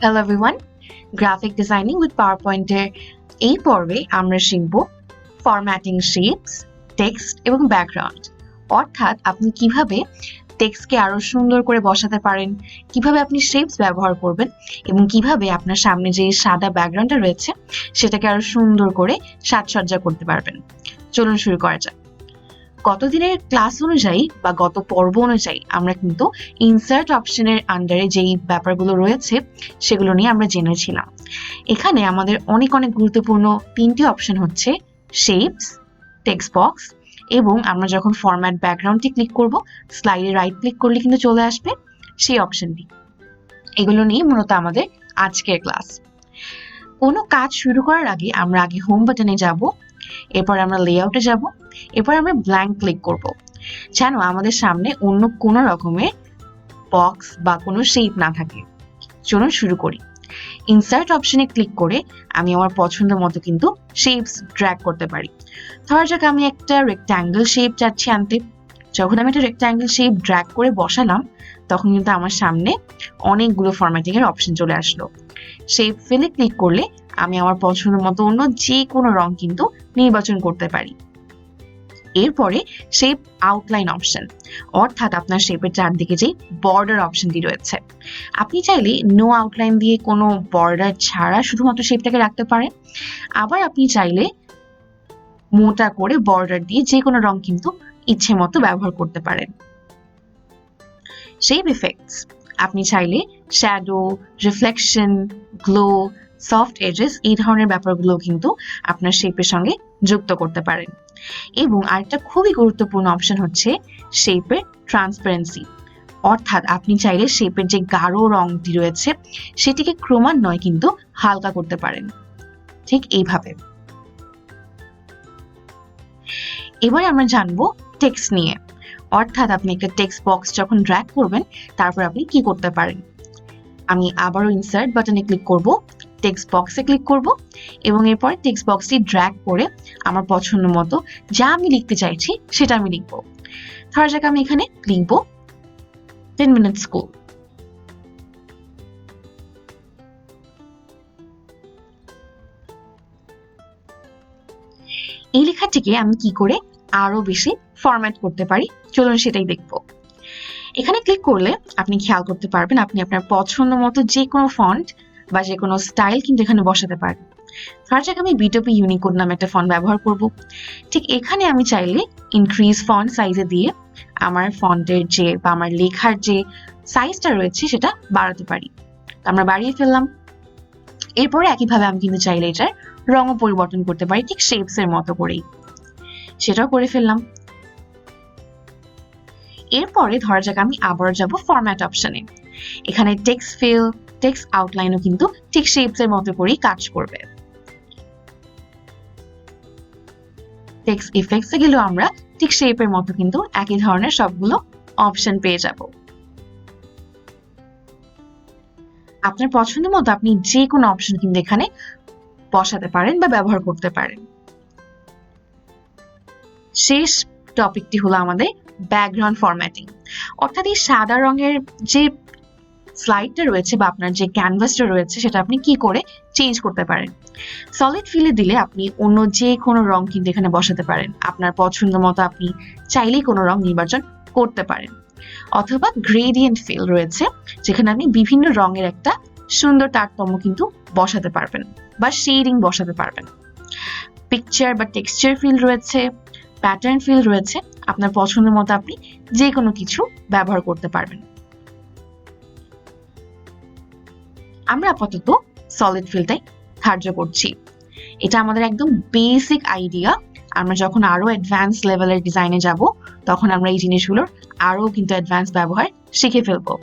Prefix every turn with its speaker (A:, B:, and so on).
A: Hello everyone, graphic designing with PowerPoint এর এই পর্বে আমরা শিখব ফরম্যাটিং শেপস, টেক্সট এবং ব্যাকগ্রাউন্ড। অর্থাৎ আপনি কিভাবে টেক্সটকে আরো সুন্দর করে বসাতে পারেন, কিভাবে আপনি শেপস ব্যবহার করবেন এবং কিভাবে আপনার সামনে যে সাদা ব্যাকগ্রাউন্ডটা রয়েছে সেটাকে আরো সুন্দর করে সাজসজ্জা করতে পারবেন। চলুন শুরু করা যাক। গত দিনের ক্লাস অনুযায়ী বা গত পর্ব অনুযায়ী আমরা কিন্তু ইনসার্ট অপশনের আন্ডারে যেই ব্যাপারগুলো রয়েছে সেগুলো নিয়ে আমরা জেনেছিলাম। এখানে আমাদের অনেক গুরুত্বপূর্ণ তিনটি অপশন হচ্ছে শেপস, টেক্সট বক্স এবং আমরা যখন ফরম্যাট ব্যাকগ্রাউন্ডটি ক্লিক করব স্লাইডে রাইট ক্লিক করলে কিন্তু চলে আসবে সেই অপশনটি। এগুলো নিয়ে মূলত আমাদের আজকের ক্লাস। কোনো কাজ শুরু করার আগে আমরা আগে হোম বাটনে যাব, এরপর আমরা লেআউটে যাব, এরপর আমরা ব্ল্যাঙ্ক ক্লিক করব যেন আমাদের সামনে অন্য কোনো রকমের বক্স বা কোনো শেপ না থাকে। চলুন শুরু করি। ইনসার্ট অপশনে ক্লিক করে আমি আমার পছন্দ মতো কিন্তু শেপস ড্র্যাগ করতে পারি। ধরা যাক আমি একটা রেক্ট্যাঙ্গেল শেপ চাচ্ছি আনতে। যখন আমি একটা রেক্ট্যাঙ্গেল শেপ ড্র্যাগ করে বসালাম তখন কিন্তু আমার সামনে অনেকগুলো ফরম্যাটিং এর অপশন চলে আসলো। শেপ ফিলে ক্লিক করলে আমি আমার পছন্দ মতো অন্য যে কোনো রং কিন্তু নির্বাচন করতে পারি। এরপরে শেপ আউটলাইন অপশন, অর্থাৎ আপনার শেপের চারদিকে যে বর্ডার অপশনটি রয়েছে, আপনি চাইলে নো আউটলাইন দিয়ে কোনো বর্ডার ছাড়া শুধুমাত্র শেপটাকে রাখতে পারেন। আবার আপনি চাইলে মোটা করে বর্ডার দিয়ে যে কোনো রং কিন্তু ইচ্ছে মতো ব্যবহার করতে পারেন। শেপ ইফেক্টস, আপনি চাইলে shadow, reflection, glow, soft edges এই ধরনের ব্যাপারগুলো কিন্তু আপনার শেপের সঙ্গে যুক্ত করতে পারেন। এবং আরেকটা খুবই গুরুত্বপূর্ণ অপশন হচ্ছে শেপের ট্রান্সপারেন্সি, অর্থাৎ আপনি চাইলে শেপের যে গাঢ় রংটি রয়েছে সেটিকে ক্রমান্বয়ে কিন্তু হালকা করতে পারেন, ঠিক এইভাবে। এবার আমরা জানবো টেক্সট নিয়ে, অর্থাৎ আপনি একটা টেক্সট বক্স যখন ড্র্যাগ করবেন তারপর আপনি কি করতে পারেন। আমি আবারও ইনসার্ট বাটনে ক্লিক করব, টেক্সট বক্সে ক্লিক করব এবং এরপর টেক্সট বক্সটি ড্র্যাগ করে আমার পছন্দ মতো যা আমি লিখতে চাইছি সেটা আমি লিখব। ধরা যাক আমি এখানে লিখব 10 minutes স্কুল। এই লেখাটিকে আমি কি করে আরো বেশি ফরম্যাট করতে পারি চলুন সেটাই দেখব। এখানে ক্লিক করলে আপনি খেয়াল করতে পারবেন আপনি আপনার পছন্দ মতো যে কোনো ফন্ট বা যে কোনো স্টাইল কিন্তু এখানে বসাতে পারবেন। ধরা যাক আমি বিটপি ইউনিকোড নামে একটা ফন্ট ব্যবহার করব। ঠিক এখানে আমি চাইলে ইনক্রিজ ফন্ট সাইজে দিয়ে আমার ফন্টের যে বা আমার লেখার যে সাইজটা রয়েছে সেটা বাড়াতে পারি। আমরা বাড়িয়ে ফেললাম। এরপরে একইভাবে আমি কিন্তু চাইলে এটার রঙও পরিবর্তন করতে পারি ঠিক শেপস এর মতো করেই, সেটাও করে ফেললাম। এরপরে ধরা যাক আমি আবার যাব ফরম্যাট অপশনে। এখানে টেক্সট ফিল, টেক্সট আউটলাইনও কিন্তু ঠিক শেপস এর মতো করেই কাজ করবে। টেক্সট ইফেক্টসে গেলেও আমরা ঠিক শেপের মতো কিন্তু একই ধরনের সবগুলো অপশন পেয়ে যাব। আপনার পছন্দ মতো আপনি যে কোনো অপশন কিন্তু এখানে বসাতে পারেন বা ব্যবহার করতে পারেন। শেষ টপিকটি হলো আমাদের ব্যাকগ্রাউন্ড ফরম্যাটিং, অর্থাৎ এই সাদা রঙের যে স্লাইডটা রয়েছে বা আপনার যে ক্যানভাসটা রয়েছে সেটা আপনি কি করে চেঞ্জ করতে পারেন। সলিড ফিলে দিলে আপনি অন্য যে কোনো রং কিন্তু এখানে বসাতে পারেন। আপনার পছন্দ মতো আপনি চাইলেই কোনো রং নির্বাচন করতে পারেন। অথবা গ্রেডিয়েন্ট ফিল রয়েছে যেখানে আপনি বিভিন্ন রঙের একটা সুন্দর তারতম্য কিন্তু বসাতে পারবেন বা শেডিং বসাতে পারবেন। পিকচার বা টেক্সচার ফিল রয়েছে, প্যাটার্ন ফিল রয়েছে, আপনার পছন্দ মতো আপনি যে কোনো কিছু ব্যবহার করতে পারবেন। আমরা আপাতত সলিড ফিলটাই ধার্য করছি। এটা আমাদের একদম বেসিক আইডিয়া। আমরা যখন আরো অ্যাডভান্স লেভেলের ডিজাইনে যাব তখন আমরা এই জিনিসগুলোর আরো কিন্তু অ্যাডভান্স ব্যবহার শিখে ফেলবো।